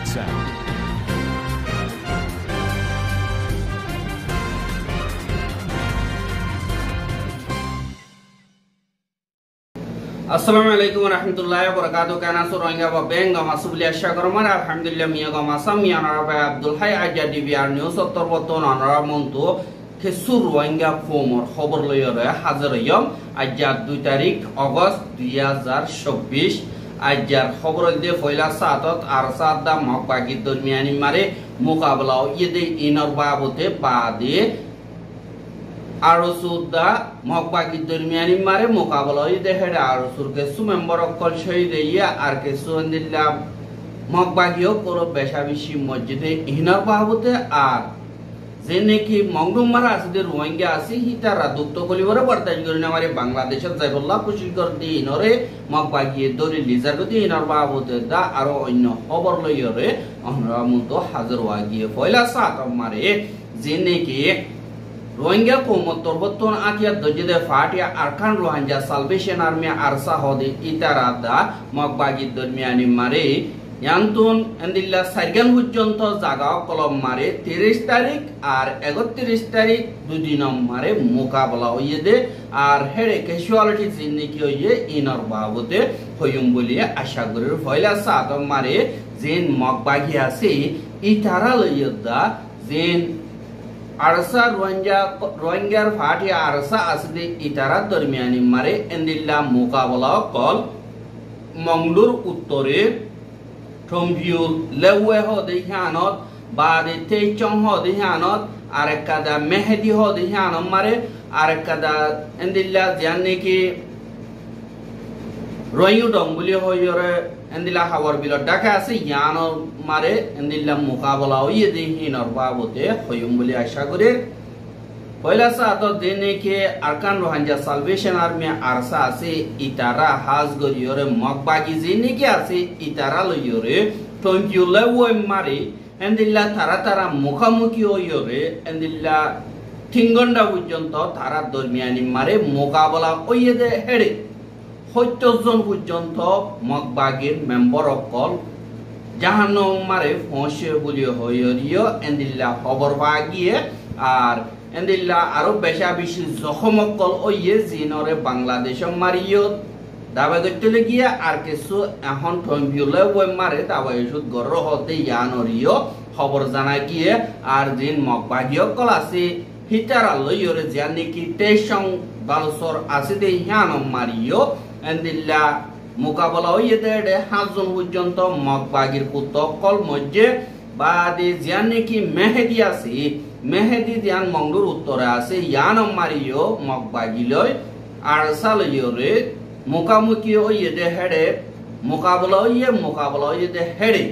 sound. Assalamualaikum warahmatullahi wabarakatuh. Kana Rohingya ba benga masubulia shakarman alhamdulillah miya ga masam miya narabe Abdul Hay ajadi biar news ottor boton anara montu kesur Rohingya fomor khobor loyore hazır yom ajad 2 tarik August 2024 ajar khobor de foila saatot arsada maqbagi durmiyani mare muqabala yede inor babote bade Arusuda mokbagi durmiyani mare mukabala ide hede arusur kesu member okkol shahide iya ar kesu andilla mokbagi okoro beshabishi mojjide ihnar bahabute ar jene ki mongdum mara aside Rohingya asi hitara dukto kolibore bartaj gorina mare Bangladeshot jaibullah kushil kor di inore mokbagi dori lizar goti ihnar bahabute da aro onno khobor loyore onra munto hazır wagi foila saat mare jene ki Rohingya Komot Torbotton Atiyat Dojide Fatia Arkan Rohingya Salvation Army Arsa Hode Itarada Mokbagi Durmiyani Mare Yantun Andilla Sargan Hujjonto Zaga Kolom Mare 30 tarik আর 31 তারিখ দুদিনম মারে মোকাবেলা হইয়ে আর হেরে casualty জিন্দিগি হইয়ে ইনর বাবতে হইম বলিয়ে আশা করি ফয়লা সাত মারে জেন মকবাগি আছে ইতারা লইয়ে দা gen Arsa Rohingya Fatia Arsa asli itara darmiyani mare endilla mukabala kol Mongdur uttore Thombiul lewe hode hianot bade Teichong hode hianot arekada Mehdi hode hianot mare arekada endilla janne ki Rohingya dongbuli hoyore endilla hawar bilo daka ase yano mare endilla mukabala hoye de hinor babote hoyum boli asha kore পয়লা সাত দিনে কে Arakan Rohingya salvation army ARSA আছে ইতারা হাজ গরিয়রে মকবাগি জিনে কি আছে ইতারা লইয়রে টঙ্কিউলে ওই মারে এন্দিল্লা তারা মুখামুখি হইয়রে এন্দিল্লা তিনঘন্টা পর্যন্ত তারা দরমিয়ানি মারে মোকাবেলা হইয়ে দে হেড়ে 70 জন পর্যন্ত মকবাগির মেম্বার অকল জাহানো মারে ফসে বলি হইয়রিও এন্দিল্লা খবর বাগিয়ে আর এন্দিল্লা আরো বেশি জখম অকল ওইয়ে জিনরে বাংলাদেশ মারিও দাবা গটলে গিয়া আর কিছু এখন থম্বিউলে ওই মারে দাবা ইসুত গর হতে ইয়ানরিও খবর জানা গিয়ে আর জিন মকবাগিও কল আছে হিতারা লইয়রে জানি কি তেসং বালসর আছে দে ইয়ান মারিও এন্দিল্লা মোকাবেলা হইয়ে দে 5 জন পর্যন্ত মকবাগির পুতকল মধ্যে বাদে জানি কি মেহেদি আছে মেহেদি দিয়ান মংডুর উত্তরে আছে ইয়ান মারিও মকবাগি লয় আর সালইয়রে মুখামুখি হইয়ে দে হেডে মোকাবেলা হইয়ে দে হেডে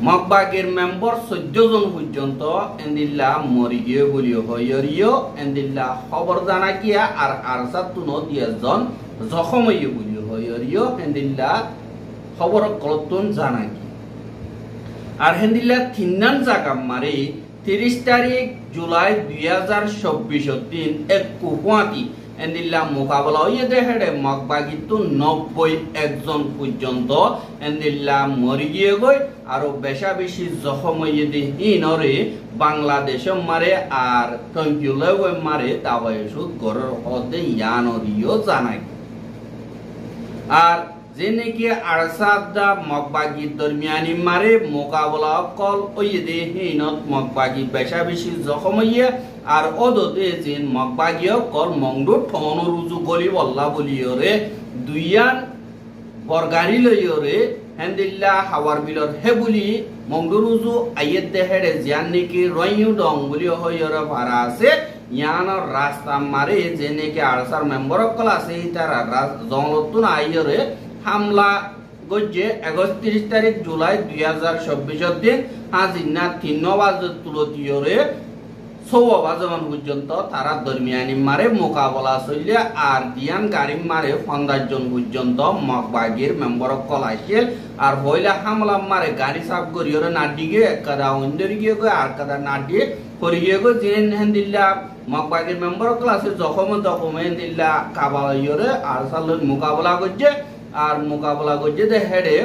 মকবাগির মেম্বার 14 জন পর্যন্ত এন্দিল্লা মরি গিয়ে বলিও হইয়রিও এন্দিল্লা খবর জানা কিয়া আর আরসাত তুনো 10 জন জখম হইয়ে বলিও হইয়রিও এন্দিল্লা খবর কলতুন জানা কি আর হেন্দিল্লা তিননান জায়গা মারে 30 তারিখ জুলাই 2024 দিন এক কুপাতি এন্দিল্লা মোকাবেলা হইয়ে দে হেডে মকবাগি তো 91 জন পর্যন্ত এন্দিল্লা মরি গিয়ে গই আর বেশি জখম হইয়ে দে ইনরে বাংলাদেশ মারে আর টঙ্কিউলে মারে তাবাইসুত গরর হতে ইয়ানরিও জানাই আর জেনে কি আরসাদা মকবাগি দরমিয়ানি মারে মোকাবেলা কল ওইয়ে দে হিনত মকবাগি বেশি জখম হইয়ে আর ওদতে জিন মকবাগিও কল মংডুর ঠমন রুজু গলি বল্লা বলিয়রে দুইয়ান বরগারি লইয়রে হেন্দিল্লা হাওয়ার বিলর হে বলি মংডুর রুজু আইয়ে দে হেডে জান নাকি রইউ ডং বলি হইয়রে ভাড়া আছে ইয়ানর রাস্তা মারে জেনে কি আরসার মেম্বার কল আছে তারা জংলতুন আইয়রে হামলা গজে 31 তারিখ জুলাই 2024 দিন হাজিনা 3 বাজে তুলতিয়রে 6 বাজমান পর্যন্ত তারা দরমিয়ানি মারে মোকাবেলা চললে আর দিয়ান গাড়ি মারে 50 জন পর্যন্ত মকবাগির মেম্বার কল আসিল আর বইলা হামলা মারে গাড়ি সাফ করিয়রে না দিগে একদা অন্দর গিয়ে গো আর কদা না দিয়ে করিয়ে গো জেন হেন্দিল্লা মকবাগির মেম্বার কল আছে জখম হেন্দিল্লা কাবালয়রে আর সাল মোকাবেলা করছে আর মোকাবেলা করছে দে হেডে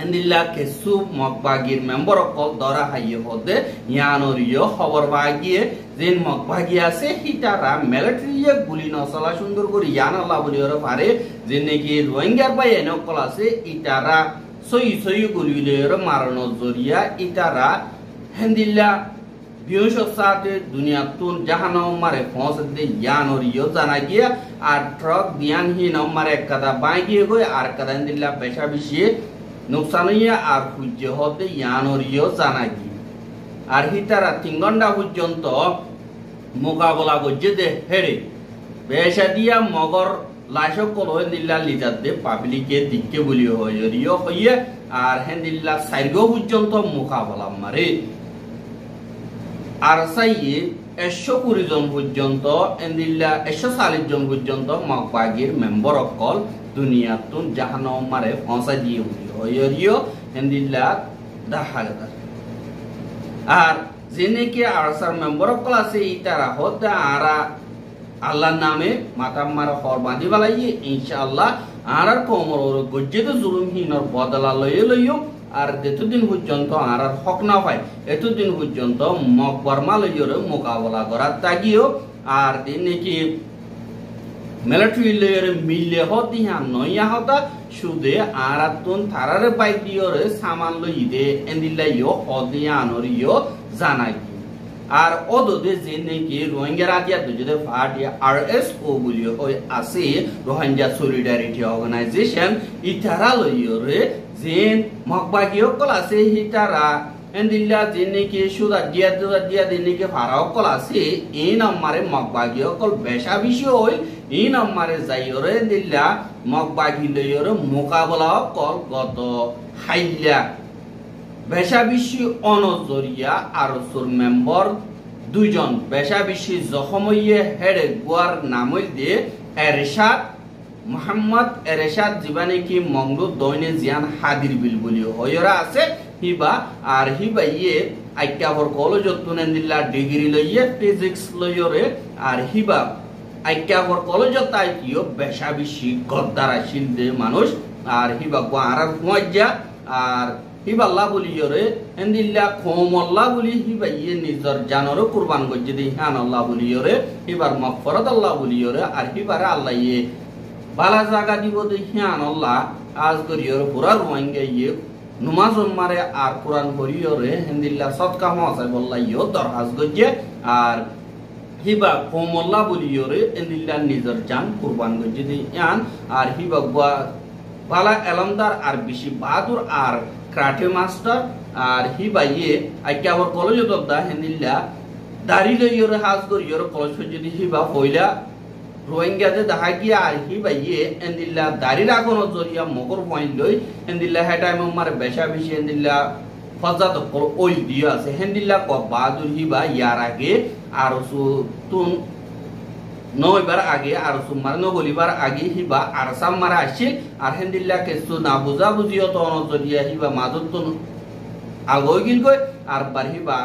এন্দিল্লা কেসু মগবাগির মেম্বার অকল দরা হাইয়ে হতে ইয়ানরিও খবর বাগিয়ে যেন মগবাগি আছে হিতারা মিলিটারিয়ে গুলি নচলা সুন্দর করে ইয়ান আল্লাহ বলিওর পারে যে নাকি রোহিঙ্গার বাই এনেকল আছে ইতারা সই গুলিলের মারানো জরিয়া ইতারা হেন্দিল্লা বিয়সসাতে দুনিয়াতুন জাহান্নাম মারে পৌঁছতে ইয়ানরিও জানা গিয়া আর ট্রাক দিয়ানহীন মারে কাদা বাগিয়ে গই আর কাদা হেন্দিল্লা পেশা বিশিয়ে নুকসানিয়া আর সূর্য হতে ইয়ানরিও জানা গিয়ে আর হিতারা 3 ঘন্টা পর্যন্ত মোকাবেলা করছে যে হেরে পেশা দিয়া মগর লাশক কলো হেন্দিল্লা লিজাতে পাবলিকে দিকে বলি হইরিও হইয়ে আর হেন্দিল্লা 4 পর্যন্ত মোকাবেলা মারে আর সাইয়ে 120 জন পর্যন্ত এন্দিল্লা 140 জন পর্যন্ত মগবাগির মেম্বার অকল দুনিয়াতুন জাহান্নাম মারে পৌঁছা দিয়ে বলি হইরিও এন্দিল্লা দেখা গেছে আর যেনেকে আরসার মেম্বার অকল আছে ইতারা হতে আরা আল্লাহর নামে মাতা মারা হর বাঁধি বালাই ইনশাআল্লাহ আর কোমর গজ্জে তো জুলুমহীনর বদলা লইও আর যতদিন পর্যন্ত আর হক না পায় এতদিন পর্যন্ত মকবরমা লইরে মোকাবেলা করার তাগিও আর দিন নাকি মিলিটারি লইরে মিলে হতে নইয়া হতা সুদে আর তুন থারারে বাইক দিওরে সামান লই দে এন্দিল্লাইও হদিয়া আনরিও জানাই আর ওদে যে নাকি রোহিঙ্গা রাজিয়া দুজে পার্টি আরএসও বলি ওই আছে রোহিঙ্গা সলিডারিটি অর্গানাইজেশন ইতারা লইরে যেন মগবাগিও কল আছে হিতারা এন্দিল্লা যে নাকি সুদা দিয়া দিনকে ফারাও কল আছে এই নাম্বারে মগবাগিও কল বেশা বিষয় হই এই নাম্বারে যাইরে এন্দিল্লা মগবাগি লইরে মোকাবেলা কল গত হাইল্লা বেশা বেশি অনজরিয়া আর সুর মেম্বার 2 জন বেশা বেশি জখমইয়ে হেডে গোয়ার নামই দিয়ে এরশাদ মোহাম্মদ এরশাদ জীবানে কি মংলু দৈনে জিয়ান হাদির বিল বলি হয়রা আছে হিবা আর হিবা ইয়ে আইকাবর কলেজ তুনেন্দিল্লা ডিগ্রি লইয়ে ফিজিক্স লইরে আর হিবা আইকাবর কলেজ তাইকিও বেশা বেশি গদ্দারাশীল দে মানুষ আর হিবা গোয়ার মুয়াজ্জা আর হিবাল্লাহ বলিয়রে এন্দিল্লা খোমল্লাহ বলি হিবা ইয়ে নিজর জানর কুরবান গজ্জে দি হান আল্লাহ বলিয়রে হিবার মাগফিরাত আল্লাহ বলিয়রে আর হিবারে আল্লাহ ইয়ে বালা জায়গা দিব দি হান আল্লাহ আজ করিয়র পুরা রোহিঙ্গা ইয়ে নমাজ মারে আর কোরআন করিয়রে এন্দিল্লা সদকা মহাসাই বল্লাহ ইয়ে দরহাজ গজ্জে আর হিবা খোমল্লাহ বলিয়রে এন্দিল্লা নিজর জান কুরবান গজ্জে দি হান আর হিবা বালা এলমদার আর বেশি বাহাদুর আর ক্রাটে মাস্টার আর হিবা ইয়ে আইকাবর কলেজ দা হেন্দিল্লা দাড়ি লইয়রে হাজ করিয়রে কলেজ যদি হিবা হইলা রোহিঙ্গাতে দেখা গিয়া আর হিবা ইয়ে এন্দিল্লা দাড়ি রাখনো জরিয়া মকর পয়েন্ট লই হেন্দিল্লা হে টাইম মারে বেশা বেশি হেন্দিল্লা ফজাত কর ওই দিয়া আছে হেন্দিল্লা ক বাহাদুর হিবা ইয়ার আগে আর তুন 9 বার আগে আর সুমার নগলিবার আগে হিবা আর সামারা আসিল আর হেন্দিল্লা কেসু না বুঝা বুঝিও তো অনজরিয়া হিবা মাদত তো আগই গিল কই আর বার হিবা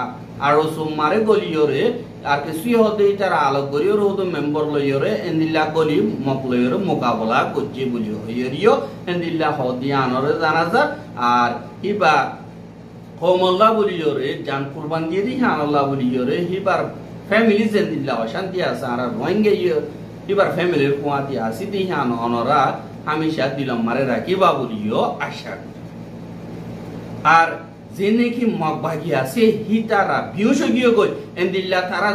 আর সুমারে গলিয়রে আর কেসু হতে তারা আলোক করিয়র হতো মেম্বার লইয়রে হেন্দিল্লা গলি মক লইয়রে মোকাবেলা করছে বলি হইরিও হেন্দিল্লা হদি আনরে জানাজা আর হিবা কমল্লা বলিয়রে জান কুরবান দিয়ে দি আল্লাহ বলিয়রে হিবার ফ্যামিলি জেন্দিল্লা অশান্তি আছে আর রোহিঙ্গা এবার ফ্যামিলির কুয়াতি আসি দিহান অনরা হামেশা দিলাম মারে রাখিবা বলিও আশা আর যে নাকি মগবাগি আছে হিতারা বিয়সগীয় গই এন্দিল্লা তারা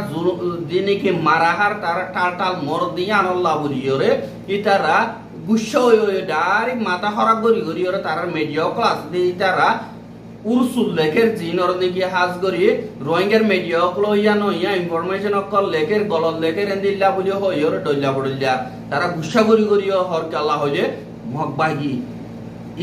যে নাকি মারাহার তারা টাল মর দিয়ান আল্লাহ বলিওরে ইতারা গুচ্ছ হয়ে ডারি মাথা হরা গরি গরি ওরে তারা মিডিয়া ক্লাস দিয়ে ইতারা উরসুল লেখের জিনর নাকি হাজ করি রোহিঙ্গার মিডিয়া অকল ইয়া নইয়া ইনফরমেশন অকল লেখের গলত লেখের এন্দিল্লা বলি হইর ডল্লা বডল্লা তারা গুচ্ছা করি করি হর কালা হইলে মগবাগি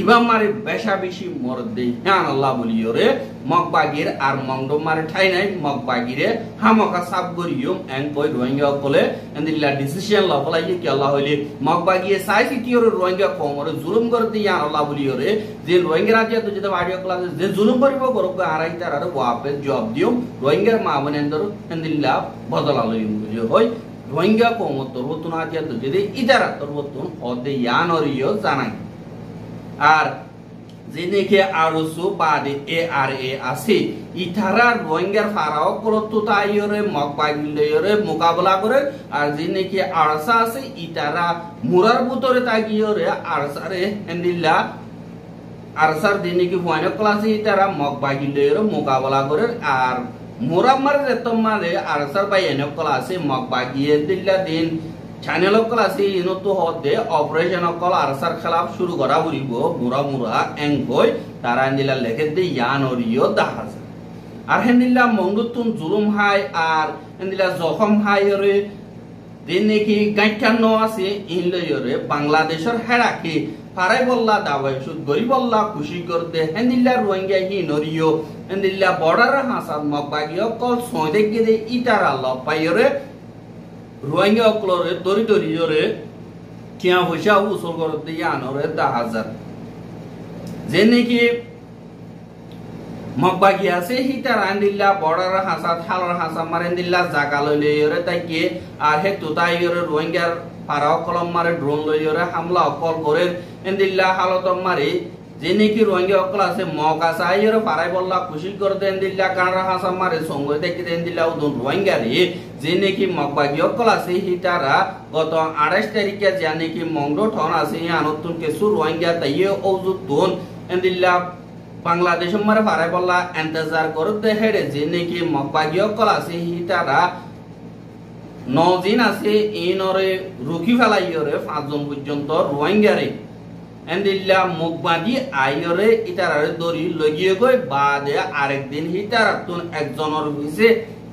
ইবাম মারে বেশা বেশি মর দেই হ্যাঁ আল্লাহ বলিওরে মগবাগির আর মংড মারে ঠাই নাই মগবাগিরে হামকা সাব করিও এন কই রোহিঙ্গা অকলে এন্দিল্লা ডিসিশন লফলাই কি আল্লাহ হইলে মগবাগিয়ে সাইসি টিওর রোহিঙ্গা কমরে জুলুম করতে ইয়া আল্লাহ বলিওরে যে রোহিঙ্গা রাজ্য তো যেটা বাড়িও ক্লাস যে জুলুম করিব করব আরাই তার আর ওয়াপে জব দিও রোহিঙ্গার মা বনেন্দর এন্দিল্লা বদলা লইম বুঝিও হই রোহিঙ্গা কমত তরবতুন আতিয়া তো যদি ইদারা তরবতুন অদে ইয়ানরিও জানাই আর যেনেকে আরসু বাদে এ আর এ আছে ইতারা রোহিঙ্গার ফারাও করতো তাইরে মকবাগিলরে মোকাবেলা করে আর যেনেকে আরসা আছে ইতারা মুরার ভিতরে তাগিয়রে আরসারে এন্দিল্লা আরসার দিনেকে ভয়না ক্লাসে ইতারা মকবাগিলরে মোকাবেলা করে আর মুরাম্মার যেতমারে আরসার বাই এনে ক্লাসে মকবাগিয়ে দিল্লা দিন চ্যানেল ক্লাসে ইনতো হতে অপারেশন কল আরসার খেলাফ শুরু করা বলিব মুরা মুরা এঙ্গই তারা নিলা লেখে দে ইয়ান অরিও দাহাজ আর হেন্দিলা মংদুতুন জুলুম হাই আর হেন্দিলা জখম হাই রে দিনেকি গাইকান্ন আছে ইনলয়রে বাংলাদেশের হেরাকি ফারাই বল্লা দাবাই সুদ গরিবল্লা খুশি করতে হেন্দিলা রোহিঙ্গা হি নরিও হেন্দিলা বর্ডার হাসাদ মকবাগিও কল সয়দে গিয়ে ইটারা লপাইরে রোহিঙ্গা অকলরে দরি দরি জরে কিয়া পয়সা উসল করতে ইয়ানরে 10,000 যে নাকি মকবাগি আছে হিতার আন্দিল্লা বর্ডার হাসা থালার হাসা মারেন্দিল্লা জাগা লইলে তাইকে আর হে তুতাইরে রোহিঙ্গার পারা কলম মারে ড্রোন লইরে হামলা অকল করে এন্দিল্লা হালত মারে যে নাকি রোহিঙ্গা অকল আছে মক আছে আইরে পারাই বল্লা খুশি করতে এন্দিল্লা কানরা হাসা মারে সঙ্গে দেখি এন্দিল্লা উদন রোহিঙ্গা রে যে নাকি মকবাগি অকল আছে হিতারা গত 28 তারিখে যে নাকি মংডো ঠন আছে আনতুন কেসু রোহিঙ্গা তাইয়ে ওজুতুন এন্দিল্লা বাংলাদেশ মারে পারাই বল্লা ইন্তজার করতে হেডে যে নাকি মকবাগি অকল আছে হিতারা 9 দিন আছে ইনরে রুকি ফেলাইরে 5 জন পর্যন্ত রোহিঙ্গা রে এন্দিল্লা মুকবাদি আইরে ইতারারে দরি লগিয়ে গই বাদে আরেকদিন হিতারাতুন একজনের হইছে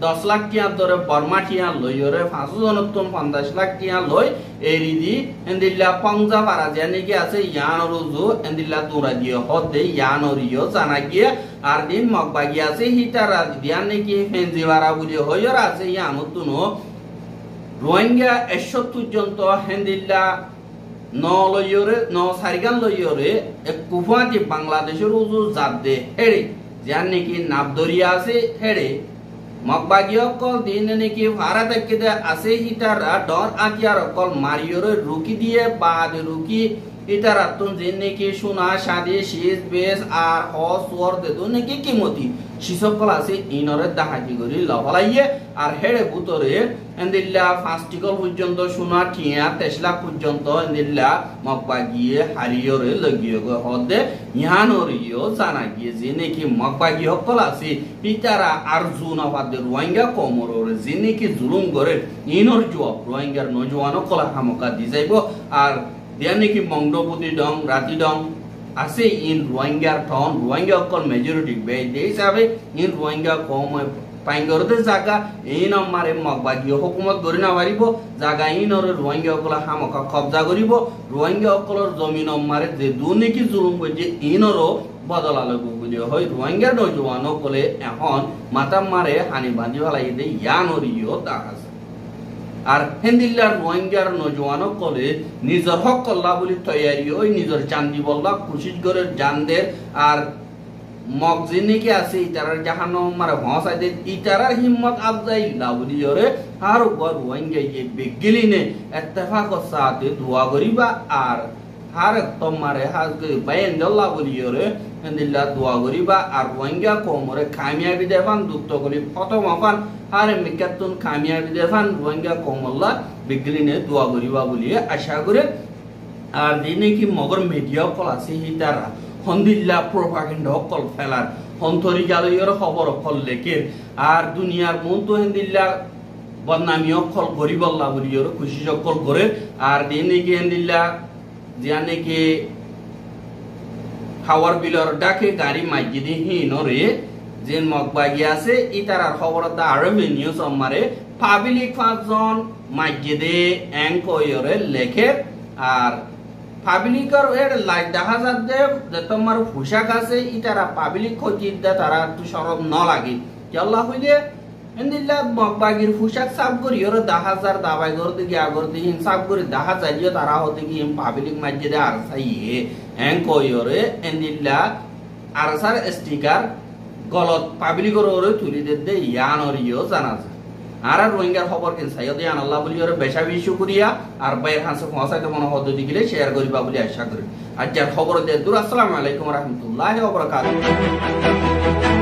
10 লাখ টিয়া ধরে বর্মা টিয়া লইরে 5 জনতুন 50 লাখ টিয়া লই এরিদি এন্দিল্লা পংজা পারা জানি কি আছে ইয়ান রুজু এন্দিল্লা তুরা দিয়ে হতে ইয়ান রিও জানা গিয়ে আর দিন মকবাগি আছে হিতারা দিয়ান নাকি ফেনজিবারা বলি হইর আছে ইয়ান তুনো রোহিঙ্গা 71 পর্যন্ত হেন্দিল্লা নলয়রে ন সারিগান লয়রে এক কুফাতি বাংলাদেশের উজু জাদে হেড়ে যার নাকি নাবদরিয়া আছে হেড়ে মকবাগি অকল দিন নাকি ভারত কেদে আছে হিতারা ডর আতিয়ার অকল মারিয়রে রুকি দিয়ে বাদ রুকি ইতারা তুন যে নাকি সোনা সাদে শেষ বেশ আর হসওয়ার দেদো নাকি কিমতি শিসকল আছে ইনরে দাহাকি করি লফলাইয়ে আর হেড়ে বুতরে এন্দিল্লা 5 টিকল পর্যন্ত সোনা টিয়া 23 লাখ পর্যন্ত এন্দিল্লা মকবাগিয়ে হারিয়রে লগিয়ে গো হদে ইয়ানরিও জানা গিয়ে যে নাকি মকবাগি হকল আছে ইতারা আর জুনা বাদে রোহিঙ্গা কোমররে যে নাকি জুলুম করে ইনর জবাব রোহিঙ্গার নজওয়ান কলা হামকা দি যাইব আর দিয়া নাকি মংডপতি ডং রাতি ডং আছে ইন রোহিঙ্গার ঠন রোহিঙ্গা অকল মেজরিটি বে দে হিসাবে ইন রোহিঙ্গা কম পাইঙ্গরতে জায়গা এই নম্বরে মকবাগি হুকুমত গরি না পারিব জায়গা ইনরে রোহিঙ্গা অকল হামকা কবজা করিব রোহিঙ্গা অকলর জমিন নম্বরে যে দুর্নীতি জুলুম করছে ইনরও বদলা লাগব বলি হয় রোহিঙ্গা নজওয়ান অকলে এখন মাতা মারে হানি বাঁধি ফেলাই দে ইয়ানরিও দাস আর হেন্দিল্লার রোহিঙ্গার নজওয়ান কলে নিজের হক কল্লা বলি তৈয়ারি ওই নিজের চান্দি বল্লা কুশিস করে জানদের আর মকজিনিকে আছে ইতারার জাহানো মারে হসাই দে ইতারার হিম্মত আফজাই লাবলি ওরে আর উপর রোহিঙ্গা ইয়ে বেগিলিনে ইত্তেফাক সাথে দোয়া করিবা আর হার তোমারে হাজ করে বাইন দল্লা বলি ওরে হেন্দিল্লা দোয়া করিবা আর রোহিঙ্গা কোমরে কামিয়াবি দেবান দুঃখ করি প্রথম আফান আর মিকাতুন কামিয়াবি দেবান রোহিঙ্গা কোমল্লা বিগলিনে দোয়া করিবা বলি আশা করে আর দিনে কি মগর মিডিয়া কল আছে হিতারা হন্দিল্লা প্রোপাগান্ডা কল ফেলার হন্তরি গালইর খবর কল লেকের আর দুনিয়ার মন তো হেন্দিল্লা বদনামি কল গরিবল্লা বলি ওর খুশি সকল করে আর দিনে কি হেন্দিল্লা জানে কি খাওয়ার বিলর ডাকে গাড়ি মাইজিদি হিনরে যে মকবাগি আছে ইতারার খবর দা আরবে নিউজ আমারে পাবলিক 5 জন মাইজিদে এঙ্কয়রে লেখে আর পাবলিকর এর লাইক দেখা যাচ্ছে যে তোমার পোশাক আছে ইতারা পাবলিক খোঁজিদ দা তারা একটু শরম ন লাগে কি আল্লাহ হইলে এন্দিল্লা মকবাগির পোশাক সাফ করি ওর 10,000 দাবাই করতে গিয়ে আগরতে হিসাব করে 10,000 তারা হতে গিয়ে পাবলিক মসজিদে আর সাইয়ে এং কইরে এন্দিল্লা আরসার স্টিকার গলত পাবলিকর ওরে তুলি দে ইয়ানরিও জানা যায় আর রোহিঙ্গার খবর কিন সাইয়দ ইয়ান আল্লাহ বলি ওর বেশা বেশি করিয়া আর বাইর হাসে পৌঁছাইতে মনে পদ্ধতি গিলে শেয়ার করিবা বলে আশা করি। আর যার খবর দিয়ে দূর। আসসালামু আলাইকুম রহমতুল্লাহ ওয়া বারাকাতুহু।